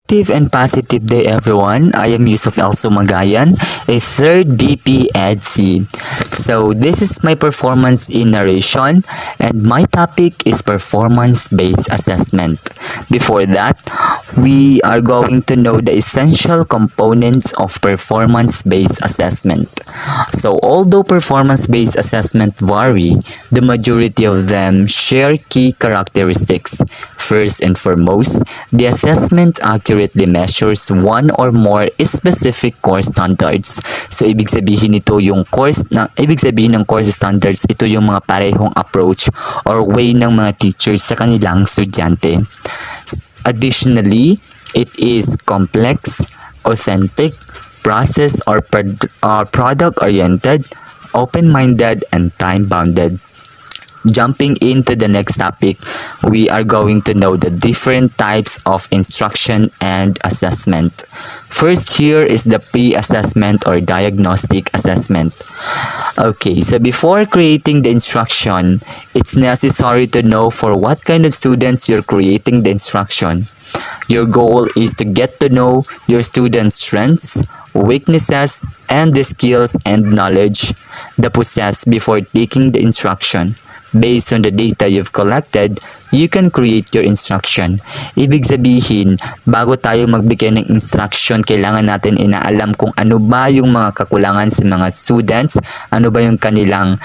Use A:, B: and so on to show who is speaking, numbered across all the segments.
A: Active and positive day everyone. I am Yusuf Elso Magayan, a third BP EdC. So this is my performance in narration and my topic is performance-based assessment. Before that, we are going to know the essential components of performance-based assessment. So although performance-based assessment vary, the majority of them share key characteristics. First and foremost, the assessment accurately measures one or more specific course standards. So ibig sabihin ng course standards, ito yung mga parehong approach or way ng mga teachers sa kanilang estudyante. Additionally, it is complex, authentic, process or product oriented, open-minded and time-bounded. Jumping into the next topic, we are going to know the different types of instruction and assessment. First here is the pre-assessment or diagnostic assessment. Okay, so before creating the instruction, it's necessary to know for what kind of students you're creating the instruction. Your goal is to get to know your students' strengths, weaknesses, and the skills and knowledge they possess before taking the instruction. Based on the data you've collected, you can create your instruction. Ibig sabihin, bago tayo magbigay ng instruction, kailangan natin inaalam kung ano ba yung mga kakulangan sa mga students, ano ba yung kanilang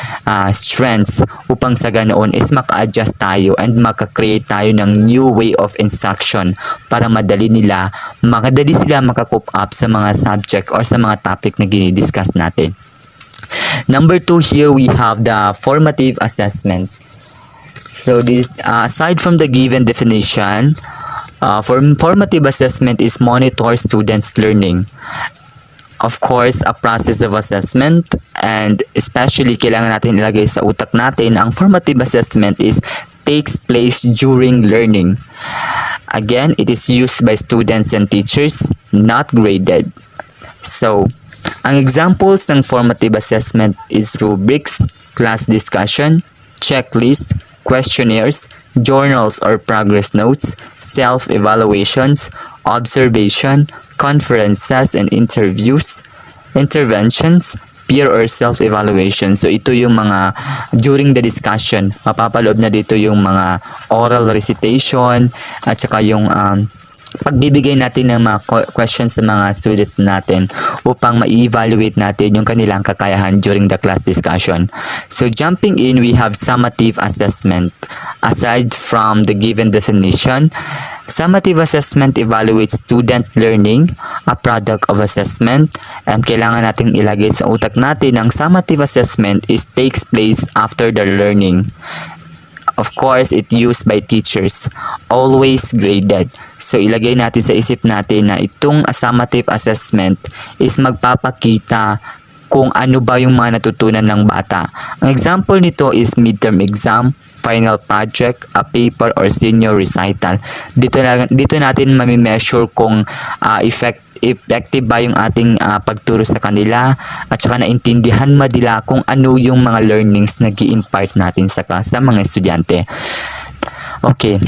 A: strengths, upang sa ganoon is maka-adjust tayo and maka-create tayo ng new way of instruction para madali sila maka-cope up sa mga subject or sa mga topic na dinidiscuss natin. Number 2, here we have the formative assessment. So this, aside from the given definition, formative assessment is monitor students' learning. Of course, a process of assessment, and especially kailangan natin ilagay sa utak natin, ang formative assessment takes place during learning. Again, it is used by students and teachers, not graded. So, ang examples ng formative assessment is rubrics, class discussion, checklists, questionnaires, journals or progress notes, self-evaluations, observation, conferences and interviews, interventions, peer or self-evaluation. So ito yung mga during the discussion, mapapaloob na dito yung mga oral recitation at saka yung pagbibigay natin ng mga questions sa mga students natin upang ma-evaluate natin yung kanilang kakayahan during the class discussion. So jumping in, we have summative assessment. Aside from the given definition, summative assessment evaluates student learning, a product of assessment, and kailangan nating ilagay sa utak natin ang summative assessment takes place after the learning. Of course, it used by teachers, always graded. So, ilagay natin sa isip natin na itong summative assessment is magpapakita kung ano ba yung mga natutunan ng bata. Ang example nito is midterm exam, final project, a paper, or senior recital. Dito natin mami-measure kung effective ba yung ating pagturo sa kanila at saka naintindihan madila kung ano yung mga learnings na gi-impart natin sa mga estudyante. Okay.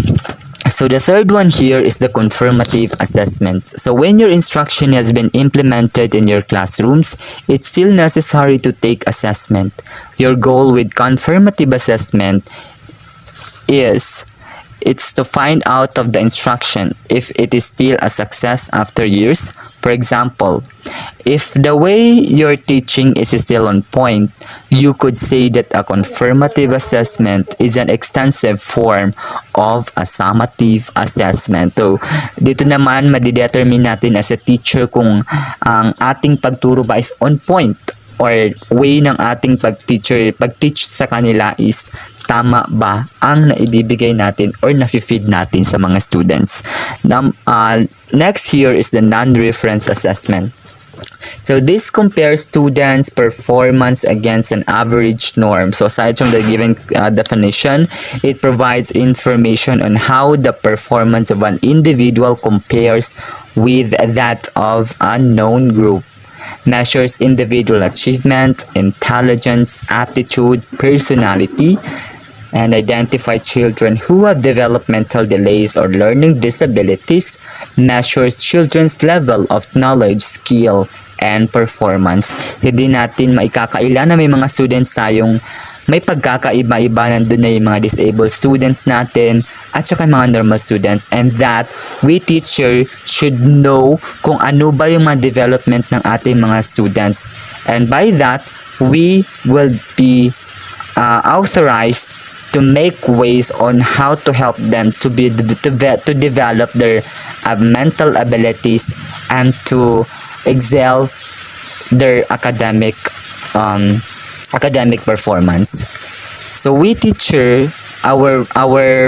A: So the third one here is the confirmative assessment. So when your instruction has been implemented in your classrooms, it's still necessary to take assessment. Your goal with confirmative assessment it's to find out of the instruction if it is still a success after years. For example, if the way you're teaching is still on point, you could say that a confirmative assessment is an extensive form of a summative assessment. So, dito naman madidetermine natin as a teacher kung ang ating pagturo ba is on point or way ng ating pag-teach sa kanila is tama ba ang naibibigay natin or nafi-feed natin sa mga students. Next here is the non-reference assessment. So this compares students' performance against an average norm. So aside from the given definition, it provides information on how the performance of an individual compares with that of a known group. Measures individual achievement, intelligence, aptitude, personality, and identify children who have developmental delays or learning disabilities, measures children's level of knowledge, skill, and performance. Hindi natin maikakaila na may mga students tayong may pagkakaiba-iba, nandun na yung mga disabled students natin at saka mga normal students, and that we teacher should know kung ano ba yung mga development ng ating mga students, and by that we will be authorized to make ways on how to help them to develop their mental abilities and to excel their academic performance. So we teacher, our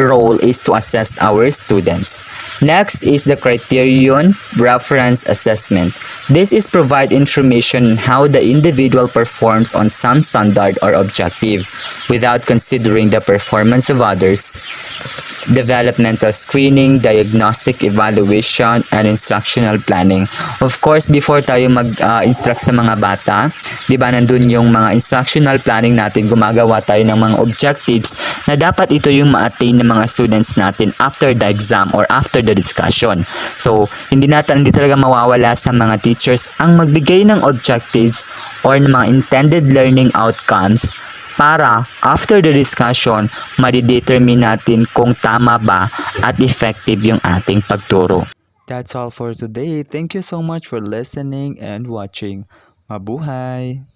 A: role is to assess our students. Next is the criterion reference assessment. This is provide information on how the individual performs on some standard or objective without considering the performance of others. Developmental screening, diagnostic evaluation, and instructional planning. Of course, before tayo mag-instruct sa mga bata, di ba nandun yung mga instructional planning natin, gumagawa tayo ng mga objectives na dapat ito yung ma-attain ng mga students natin after the exam or after the discussion. So, hindi talaga mawawala sa mga teachers ang magbigay ng objectives or ng mga intended learning outcomes para after the discussion, madidetermine natin kung tama ba at effective yung ating pagturo. That's all for today. Thank you so much for listening and watching. Mabuhay!